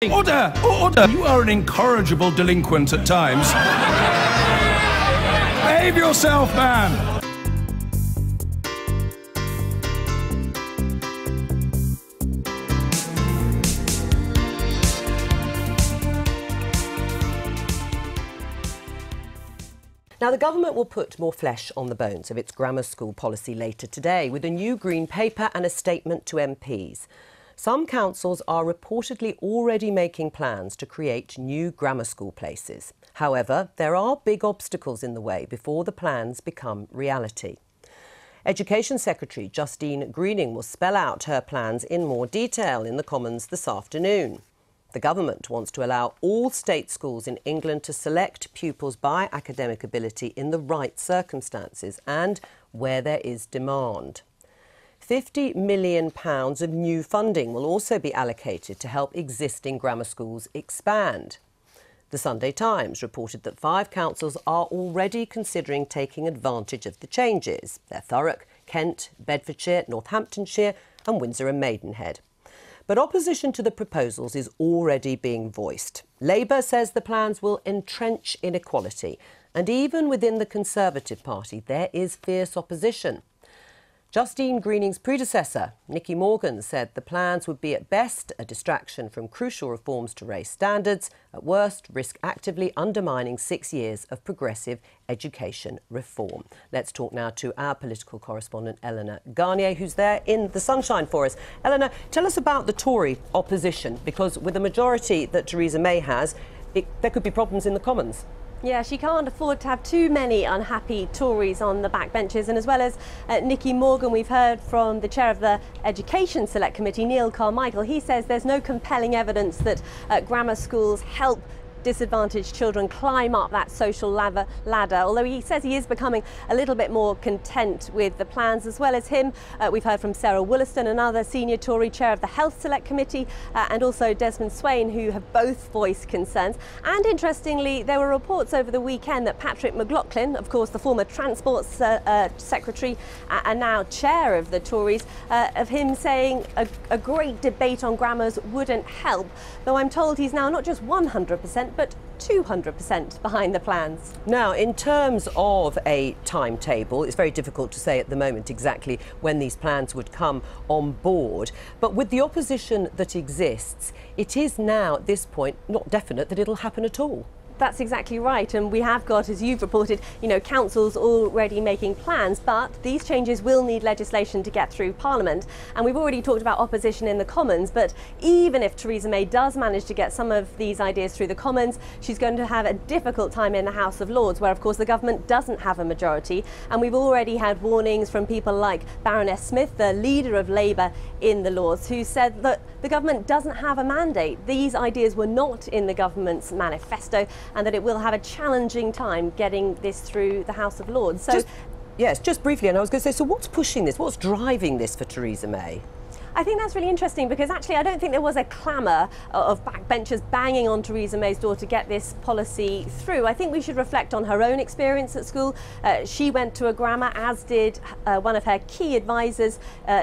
Order! Order! You are an incorrigible delinquent at times. Behave yourself, man! Now, the government will put more flesh on the bones of its grammar school policy later today with a new green paper and a statement to MPs. Some councils are reportedly already making plans to create new grammar school places. However, there are big obstacles in the way before the plans become reality. Education Secretary Justine Greening will spell out her plans in more detail in the Commons this afternoon. The government wants to allow all state schools in England to select pupils by academic ability in the right circumstances and where there is demand. £50 million of new funding will also be allocated to help existing grammar schools expand. The Sunday Times reported that 5 councils are already considering taking advantage of the changes. They're Thurrock, Kent, Bedfordshire, Northamptonshire and Windsor and Maidenhead. But opposition to the proposals is already being voiced. Labour says the plans will entrench inequality, and even within the Conservative Party there is fierce opposition. Justine Greening's predecessor, Nicky Morgan, said the plans would be at best a distraction from crucial reforms to raise standards, at worst risk actively undermining 6 years of progressive education reform. Let's talk now to our political correspondent Eleanor Garnier, who's there in the sunshine for us. Eleanor, tell us about the Tory opposition, because with the majority that Theresa May has, there could be problems in the Commons. Yeah, she can't afford to have too many unhappy Tories on the backbenches. And as well as Nicky Morgan, we've heard from the chair of the Education Select Committee, Neil Carmichael. He says there's no compelling evidence that grammar schools help disadvantaged children climb up that social ladder, although he says he is becoming a little bit more content with the plans. As well as him, we've heard from Sarah Wollaston, another senior Tory chair of the Health Select Committee, and also Desmond Swayne, who have both voiced concerns. And interestingly, there were reports over the weekend that Patrick McLaughlin, of course the former Transport Secretary and now chair of the Tories, of him saying a great debate on grammars wouldn't help, though I'm told he's now not just 100% but 200% behind the plans. Now, in terms of a timetable, it's very difficult to say at the moment exactly when these plans would come on board. But with the opposition that exists, it is now at this point not definite that it'll happen at all. That's exactly right, and we have got, as you've reported, councils already making plans, but these changes will need legislation to get through Parliament. And we've already talked about opposition in the Commons, but even if Theresa May does manage to get some of these ideas through the Commons, she's going to have a difficult time in the House of Lords, where of course the government doesn't have a majority. And we've already had warnings from people like Baroness Smith, the leader of Labour in the Lords, who said that the government doesn't have a mandate. These ideas were not in the government's manifesto, and that it will have a challenging time getting this through the House of Lords. So, just briefly, and I was going to say, so what's pushing this? What's driving this for Theresa May? I think that's really interesting, because actually I don't think there was a clamour of backbenchers banging on Theresa May's door to get this policy through. I think we should reflect on her own experience at school. She went to a grammar, as did one of her key advisors,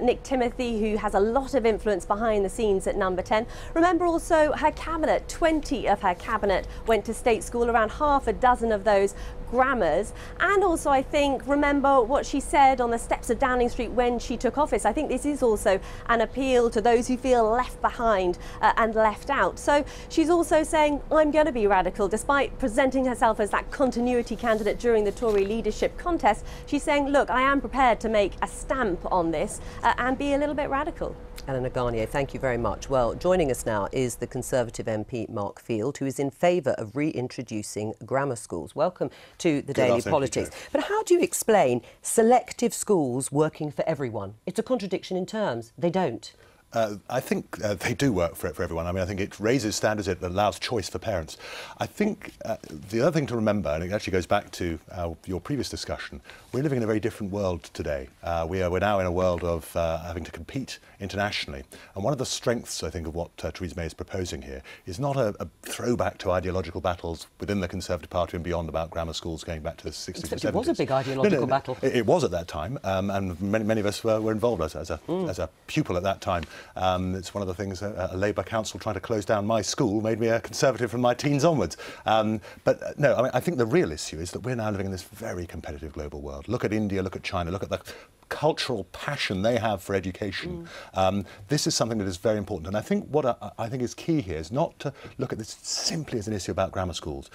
Nick Timothy, who has a lot of influence behind the scenes at Number 10. Remember also her cabinet, 20 of her cabinet went to state school, around half a dozen of those grammars. And also, I think, remember what she said on the steps of Downing Street when she took office. I think this is also an appeal to those who feel left behind and left out. So she's also saying, I'm going to be radical. Despite presenting herself as that continuity candidate during the Tory leadership contest, she's saying, look, I am prepared to make a stamp on this and be a little bit radical. Eleanor Garnier, thank you very much. Well, joining us now is the Conservative MP Mark Field, who is in favour of reintroducing grammar schools. Welcome to the Daily Politics. But how do you explain selective schools working for everyone? It's a contradiction in terms. They don't. I think they do work for everyone. I mean, I think it raises standards, it allows choice for parents. I think the other thing to remember, and it actually goes back to your previous discussion, we're living in a very different world today. We're now in a world of having to compete internationally. And one of the strengths, I think, of what Theresa May is proposing here is not a throwback to ideological battles within the Conservative Party and beyond about grammar schools going back to the 60s and 70s. It was a big ideological battle. It was at that time, and many of us were involved as a pupil at that time. It's one of the things a Labour council trying to close down my school made me a Conservative from my teens onwards. But no, I mean, I think the real issue is that we're now living in this very competitive global world. Look at India, look at China, look at the cultural passion they have for education. This is something that is very important. And I think what I think is key here is not to look at this simply as an issue about grammar schools.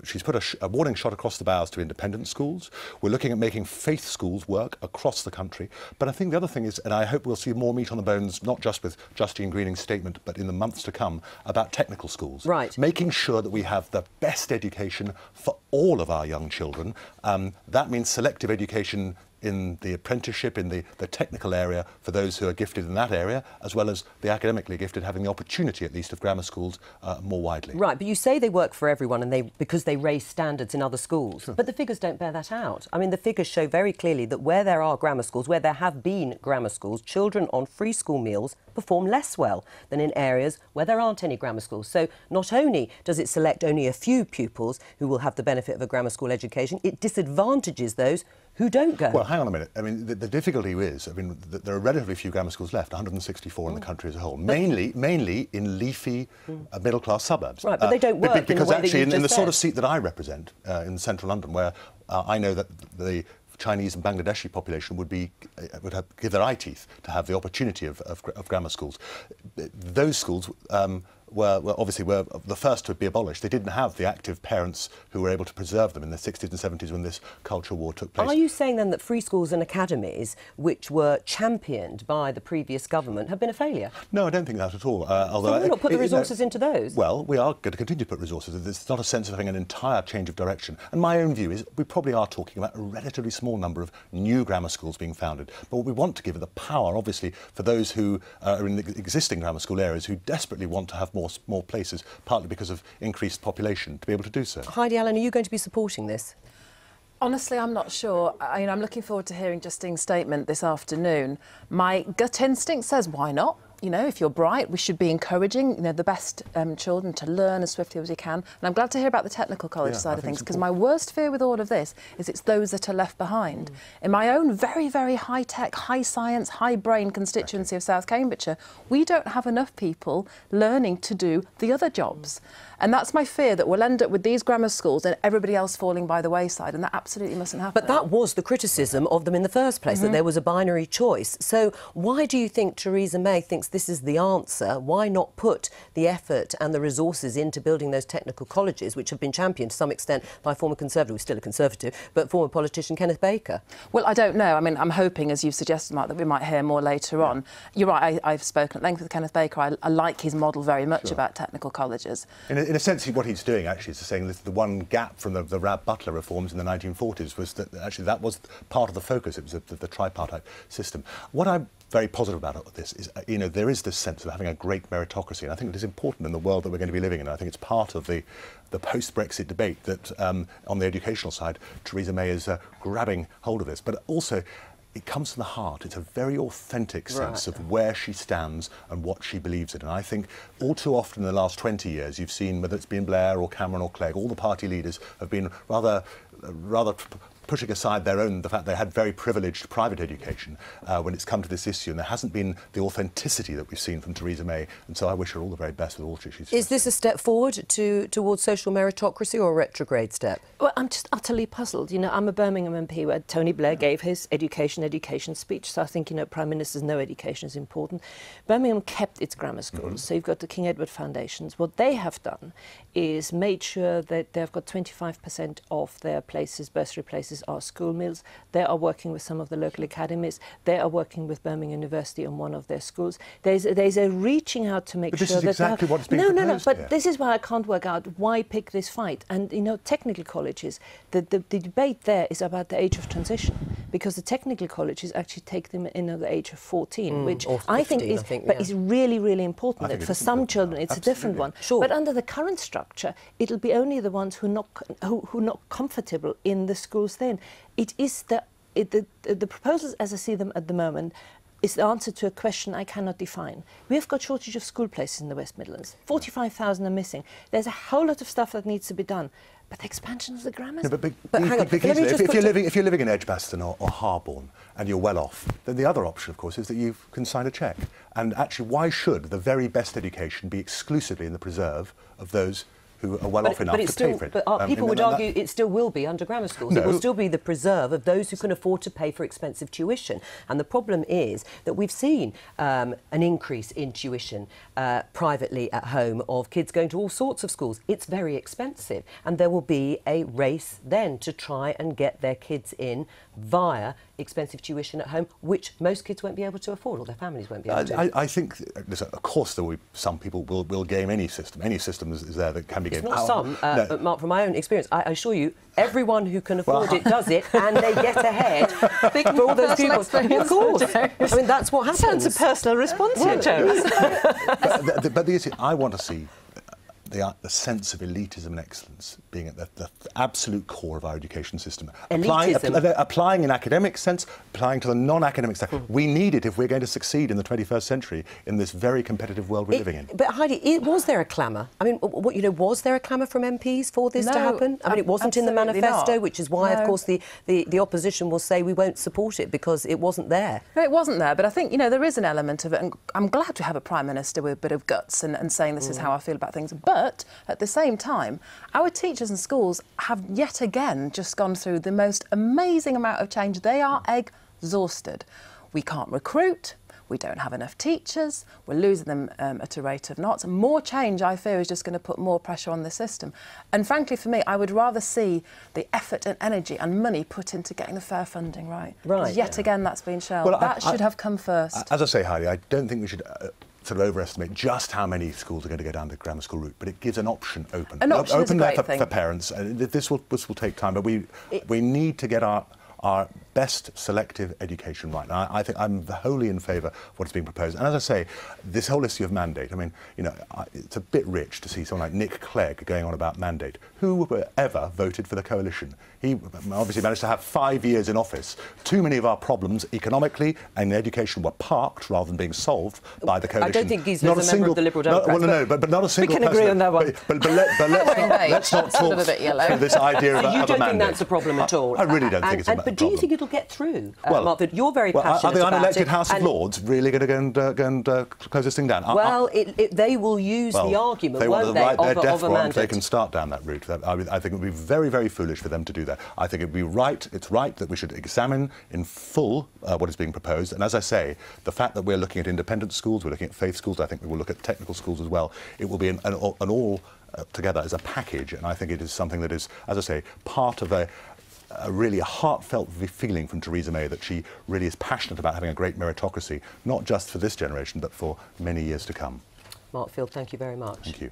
She's put a warning shot across the bows to independent schools. We're looking at making faith schools work across the country. But I think the other thing is, and I hope we'll see more meat on the bones, not just with Justine Greening's statement, but in the months to come, about technical schools. Right. Making sure that we have the best education for all of our young children. That means selective education in the apprenticeship, in the technical area for those who are gifted in that area, as well as the academically gifted having the opportunity, at least, of grammar schools more widely. Right, but you say they work for everyone and because they raise standards in other schools. But the figures don't bear that out. I mean, the figures show very clearly that where there are grammar schools, where there have been grammar schools, children on free school meals perform less well than in areas where there aren't any grammar schools. So not only does it select only a few pupils who will have the benefit of a grammar school education, it disadvantages those who don't go. Well, hang on a minute. I mean, the difficulty is, I mean, there are relatively few grammar schools left, 164 in the country as a whole, mainly in leafy middle-class suburbs. Right, but they don't work because in the way actually, that in the just sort of said. seat that I represent in central London, where I know that the Chinese and Bangladeshi population would give their eye teeth to have the opportunity of grammar schools. Those schools were the first to be abolished. They didn't have the active parents who were able to preserve them in the 60s and 70s when this culture war took place. Are you saying then that free schools and academies, which were championed by the previous government, have been a failure? No, I don't think that at all. So why not put the resources into those? Well, we are going to continue to put resources. There's not a sense of having an entire change of direction. And my own view is we probably are talking about a relatively small number of new grammar schools being founded. But what we want to give the power, obviously, for those who are in the existing grammar school areas who desperately want to have more places, partly because of increased population, to be able to do so. Heidi Allen, are you going to be supporting this? Honestly, I'm not sure. I'm looking forward to hearing Justine's statement this afternoon. My gut instinct says, why not? You know, if you're bright, we should be encouraging, you know, the best children to learn as swiftly as you can. And I'm glad to hear about the technical college side of things, because my worst fear with all of this is it's those that are left behind. In my own very, very high-tech, high-science, high-brain constituency of South Cambridgeshire, we don't have enough people learning to do the other jobs. And that's my fear, that we'll end up with these grammar schools and everybody else falling by the wayside, and that absolutely mustn't happen. But that was the criticism of them in the first place, that there was a binary choice. So why do you think Theresa May thinks this is the answer? Why not put the effort and the resources into building those technical colleges, which have been championed to some extent by former Conservative, who's still a Conservative, but former politician Kenneth Baker? Well, I don't know. I mean, I'm hoping, as you've suggested, Mark, that we might hear more later on. You're right, I've spoken at length with Kenneth Baker. I like his model very much about technical colleges. In a sense, what he's doing actually is saying that the one gap from the Rab Butler reforms in the 1940s was that actually that was part of the focus. It was the tripartite system. What I'm very positive about this is, you know, there is this sense of having a great meritocracy, and I think it is important in the world that we're going to be living in. I think it's part of the post-Brexit debate that on the educational side, Theresa May is grabbing hold of this, but also it comes from the heart. It's a very authentic sense of where she stands and what she believes in. And I think all too often in the last 20 years, you've seen, whether it's been Blair or Cameron or Clegg, all the party leaders have been rather pushing aside the fact they had very privileged private education when it's come to this issue, and there hasn't been the authenticity that we've seen from Theresa May, and so I wish her all the very best with all she's doing. Is this a step forward towards social meritocracy, or a retrograde step? Well, I'm just utterly puzzled. You know, I'm a Birmingham MP where Tony Blair gave his education speech, so I think, you know, Prime Minister's no education is important. Birmingham kept its grammar schools, so you've got the King Edward Foundations. What they have done is made sure that they've got 25% of their places, bursary places, are school meals. They are working with some of the local academies. They are working with Birmingham University on one of their schools. There's a reaching out to make sure that... This is exactly what's being proposed but here. this is why I can't work out why pick this fight. And, you know, technical colleges, the debate there is about the age of transition, because the technical colleges actually take them in at the age of 14, which or 15, I think is really, really important. That for some children it's a different one. Sure. But under the current structure, it'll be only the ones who are not comfortable in the schools then. It is the proposals as I see them at the moment is the answer to a question I cannot define. We have got shortage of school places in the West Midlands. 45,000 are missing. There's a whole lot of stuff that needs to be done. But the expansion of the grammar No, school. But hang on, let me just if put you're living in Edgbaston or Harborne and you're well off, then the other option, of course, is that you can sign a cheque. And actually, why should the very best education be exclusively in the preserve of those who are well off enough to pay for it? But people would argue it still will be under grammar schools. No. It will still be the preserve of those who can afford to pay for expensive tuition. And the problem is that we've seen an increase in tuition privately at home of kids going to all sorts of schools. It's very expensive. And there will be a race then to try and get their kids in via expensive tuition at home, which most kids won't be able to afford, or their families won't be able to. I think, listen, of course, there will be some people will game any system. Any system is there that can be gamed. It's not some, No. Mark, from my own experience, I assure you, everyone who can afford it does it, and they get ahead for all those pupils. Of course. I mean, that's what happens. Sounds a personal response here, Jones. But the issue, I want to see the sense of elitism and excellence being at the absolute core of our education system. Applying in academic sense, applying to the non-academic sense. We need it if we're going to succeed in the 21st century in this very competitive world we're living in. But Heidi, was there a clamour? I mean, was there a clamour from MPs for this to happen? I mean, it wasn't in the manifesto, which is why, of course, the opposition will say we won't support it because it wasn't there. No, it wasn't there, but I think, there is an element of it, and I'm glad to have a Prime Minister with a bit of guts and saying this is how I feel about things. But at the same time, our teachers and schools have yet again just gone through the most amazing amount of change. They are exhausted. We can't recruit. We don't have enough teachers. We're losing them at a rate of knots. More change, I fear, is just going to put more pressure on the system. And frankly, for me, I would rather see the effort and energy and money put into getting the fair funding right. Right. Yet again, that's been shelved. Well, that should have come first. As I say, Heidi, I don't think we should sort of overestimate just how many schools are going to go down the grammar school route, but it gives an option open. An option is a great there thing. for parents. This will take time, but we need to get our best selective education right. And I think I'm wholly in favour of what's being proposed. And as I say, this whole issue of mandate, I mean, it's a bit rich to see someone like Nick Clegg going on about mandate. Who ever voted for the coalition? He obviously managed to have 5 years in office. Too many of our problems economically and in education were parked rather than being solved by the coalition. I don't think he's a member of the Liberal Democrats. But not a single person. We can agree on that one. But let's not talk through this idea of a mandate. You don't think that's a problem at all? I really don't think it's a problem. But do you think it'll get through, Mark? You're very passionate about it. Are the unelected House of Lords really going to go and close this thing down? Well, they will use the argument, won't they, of a mandate. They can start down that route. I think it would be very, very foolish for them to do that. I think it would be right. It's right that we should examine in full what is being proposed. And as I say, the fact that we're looking at independent schools, we're looking at faith schools, I think we will look at technical schools as well. It will be an all together as a package, and I think it is something that is, as I say, part of a really heartfelt feeling from Theresa May that she really is passionate about having a great meritocracy, not just for this generation, but for many years to come. Mark Field, thank you very much. Thank you.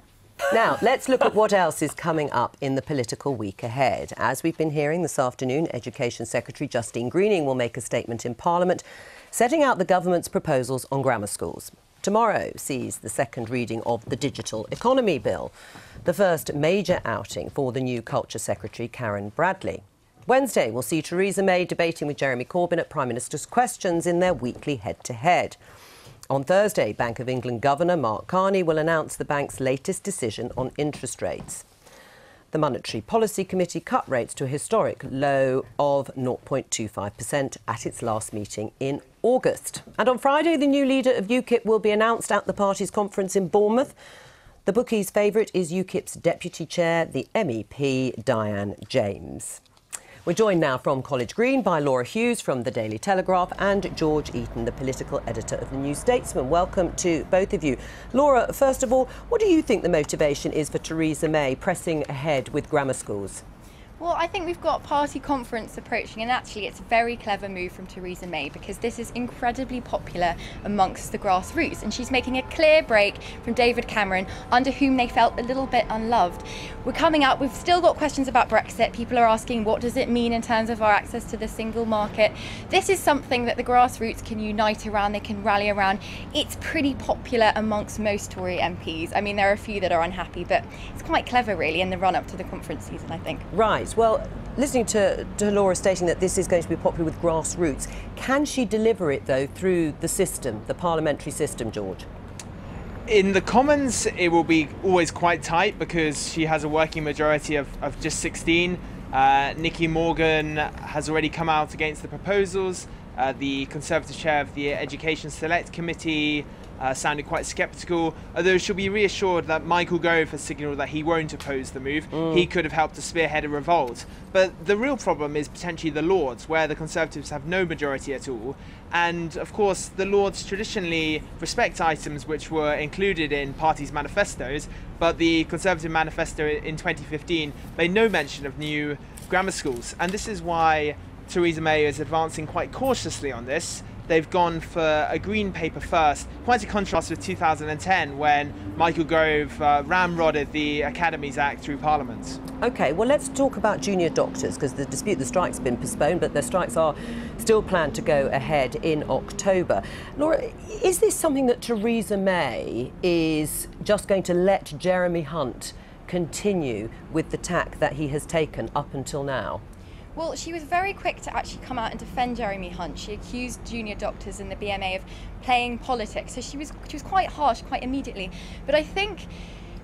Now, let's look at what else is coming up in the political week ahead. As we've been hearing this afternoon, Education Secretary Justine Greening will make a statement in Parliament setting out the government's proposals on grammar schools. Tomorrow sees the second reading of the Digital Economy Bill, the first major outing for the new Culture Secretary, Karen Bradley. Wednesday will see Theresa May debating with Jeremy Corbyn at Prime Minister's Questions in their weekly head-to-head. On Thursday, Bank of England Governor Mark Carney will announce the bank's latest decision on interest rates. The Monetary Policy Committee cut rates to a historic low of 0.25% at its last meeting in August. And on Friday, the new leader of UKIP will be announced at the party's conference in Bournemouth. The bookies' favourite is UKIP's Deputy Chair, the MEP Diane James. We're joined now from College Green by Laura Hughes from the Daily Telegraph and George Eaton, the political editor of the New Statesman. Welcome to both of you. Laura, first of all, what do you think the motivation is for Theresa May pressing ahead with grammar schools? Well, I think we've got party conference approaching, and actually it's a very clever move from Theresa May because this is incredibly popular amongst the grassroots, and she's making a clear break from David Cameron, under whom they felt a little bit unloved. We're coming up, we've still got questions about Brexit. People are asking, what does it mean in terms of our access to the single market? This is something that the grassroots can unite around, they can rally around. It's pretty popular amongst most Tory MPs. I mean, there are a few that are unhappy, but it's quite clever really in the run-up to the conference season, I think. Right. Well, listening to Laura stating that this is going to be popular with grassroots, can she deliver it, though, through the system, the parliamentary system, George? In the Commons, it will be always quite tight because she has a working majority of just 16. Nicky Morgan has already come out against the proposals. The Conservative chair of the Education Select Committee sounded quite sceptical, although she'll be reassured that Michael Gove has signalled that he won't oppose the move. He could have helped to spearhead a revolt. But the real problem is potentially the Lords, where the Conservatives have no majority at all. And of course, the Lords traditionally respect items which were included in parties' manifestos, but the Conservative manifesto in 2015 made no mention of new grammar schools. And this is why Theresa May is advancing quite cautiously on this. They've gone for a green paper first, quite a contrast with 2010 when Michael Gove ramrodded the Academies Act through Parliament. OK, well, let's talk about junior doctors, because the strike's been postponed, but the strikes are still planned to go ahead in October. Laura, is this something that Theresa May is just going to let Jeremy Hunt continue with the tack that he has taken up until now? Well, she was very quick to actually come out and defend Jeremy Hunt. She accused junior doctors in the BMA of playing politics, so she was quite harsh quite immediately. But I think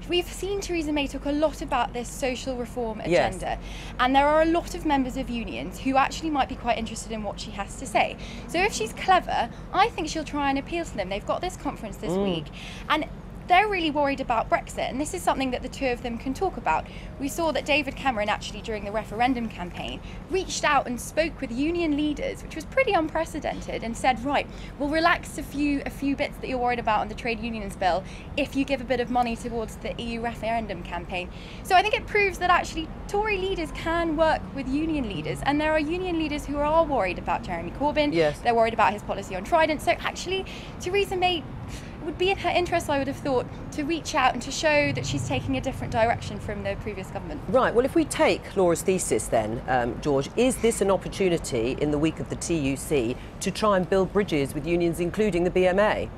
we've seen Theresa May talk a lot about this social reform agenda, and there are a lot of members of unions who actually might be quite interested in what she has to say. So if she's clever, I think she'll try and appeal to them. They've got this conference this week, and they're really worried about Brexit, and this is something that the two of them can talk about. We saw that David Cameron actually during the referendum campaign reached out and spoke with union leaders, which was pretty unprecedented, and said, right, we'll relax a few bits that you're worried about on the trade unions bill if you give a bit of money towards the EU referendum campaign. So I think it proves that actually Tory leaders can work with union leaders, and there are union leaders who are worried about Jeremy Corbyn. Yes. They're worried about his policy on Trident. So actually Theresa May, it would be in her interest, I would have thought, to reach out and to show that she's taking a different direction from the previous government. Right, well, if we take Laura's thesis then, George, is this an opportunity in the week of the TUC to try and build bridges with unions, including the BMA?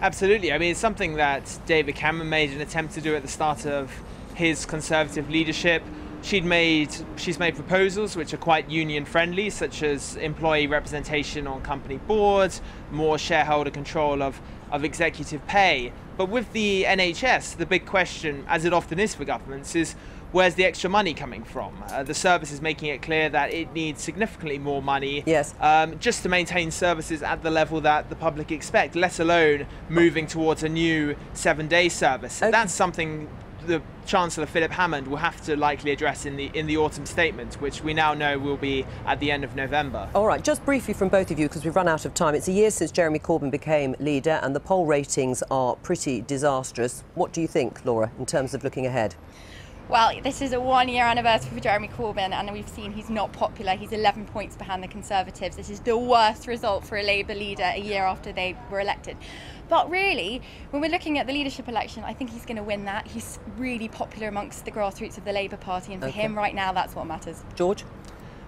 Absolutely. I mean, it's something that David Cameron made an attempt to do at the start of his Conservative leadership. She's made proposals which are quite union friendly, such as employee representation on company boards, more shareholder control of executive pay. But with the NHS, the big question, as it often is for governments, is where's the extra money coming from? The service is making it clear that it needs significantly more money just to maintain services at the level that the public expect, let alone moving towards a new 7-day service. Okay. That's something the Chancellor Philip Hammond will have to likely address in the autumn statement, which we now know will be at the end of November. All right, just briefly from both of you, because we've run out of time. It's a year since Jeremy Corbyn became leader, and the poll ratings are pretty disastrous. What do you think, Laura, in terms of looking ahead? Well, this is a one-year anniversary for Jeremy Corbyn, and we've seen he's not popular. He's 11 points behind the Conservatives. This is the worst result for a Labour leader a year after they were elected. But really, when we're looking at the leadership election, I think he's going to win that. He's really popular amongst the grassroots of the Labour Party, and for him right now, that's what matters. George?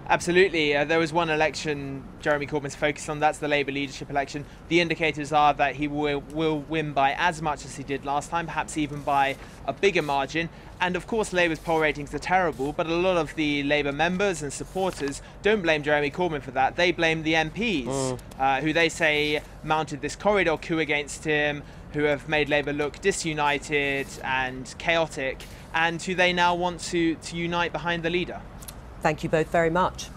Absolutely. There was one election Jeremy Corbyn's focused on, that's the Labour leadership election. The indicators are that he will win by as much as he did last time, perhaps even by a bigger margin. And of course Labour's poll ratings are terrible, but a lot of the Labour members and supporters don't blame Jeremy Corbyn for that. They blame the MPs, who they say mounted this corridor coup against him, who have made Labour look disunited and chaotic, and who they now want to unite behind the leader. Thank you both very much.